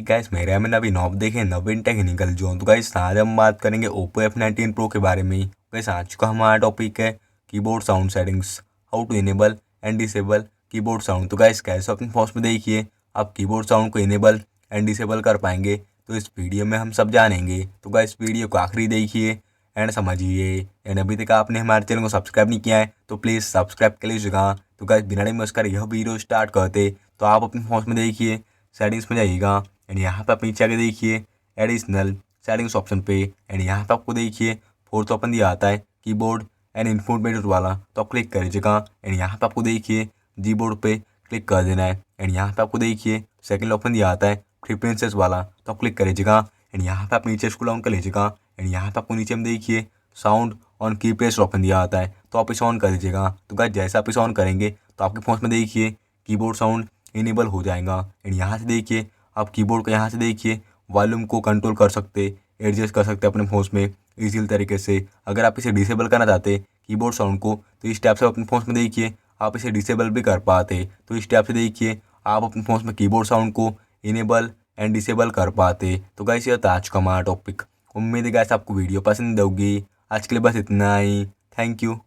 Guys मेरे मैंने अभी नॉब देखे नवीन टेक्निकल जोन। तो गाइस आज हम बात करेंगे ओप्पो F19 प्रो के बारे में। गाइस आज का हमारा टॉपिक है keyboard sound settings, how to enable and disable keyboard sound. तो गाइस कैसे अपने फोन में देखिए आप कीबोर्ड साउंड को इनेबल एंड डिसेबल कर पाएंगे, तो इस वीडियो में हम सब जानेंगे। तो गाइस वीडियो को आखिरी देखिए एंड समझिए। एंड अभी तक आपने हमारे चैनल को सब्सक्राइब नहीं किया है तो प्लीज़ सब्सक्राइब कर लीजिएगा। तो गाइस बिना टाइम वेस्ट कर यह वीडियो स्टार्ट करते। तो आप अपने फोन में देखिए सेटिंग्स में जाइएगा एंड यहाँ पे आप नीचे आके देखिए एडिशनल सेटिंग्स ऑप्शन पे। एंड यहाँ पे आपको देखिए फोर्थ ऑप्शन दिया आता है कीबोर्ड एंड इनपुट मेथड वाला, तो आप क्लिक कर लीजिएगा। एंड यहाँ पे आपको देखिए जीबोर्ड पे क्लिक कर देना है। एंड यहाँ पे आपको देखिए सेकंड ऑप्शन दिया आता है प्रेफरेंसेस वाला, तो आप क्लिक कर लीजिएगा। एंड यहाँ पे आप नीचे स्क्रॉल डाउन कर लीजिएगा। एंड यहाँ पे आपको नीचे में देखिए साउंड ऑन की प्रेस ऑप्शन दिया आता है, तो आप इसे ऑन कर दीजिएगा। तो गाइस जैसे आप इसे ऑन करेंगे तो आपके फोन में देखिए कीबोर्ड साउंड इनेबल हो जाएगा। एंड यहाँ से देखिए आप कीबोर्ड को यहाँ से देखिए वॉल्यूम को कंट्रोल कर सकते, एडजस्ट कर सकते अपने फ़ोन में इजीली तरीके से। अगर आप इसे डिसेबल करना चाहते कीबोर्ड साउंड को, तो इस टैप से अपने फ़ोन में देखिए आप इसे डिसेबल भी कर पाते। तो इस टैप से देखिए आप अपने फ़ोन में कीबोर्ड साउंड को इनेबल एंड डिसेबल कर पाते। तो गाइस ये था आज का हमारा टॉपिक। उम्मीद है गाइस आपको वीडियो पसंद होगी। आज के लिए बस इतना ही। Thank you.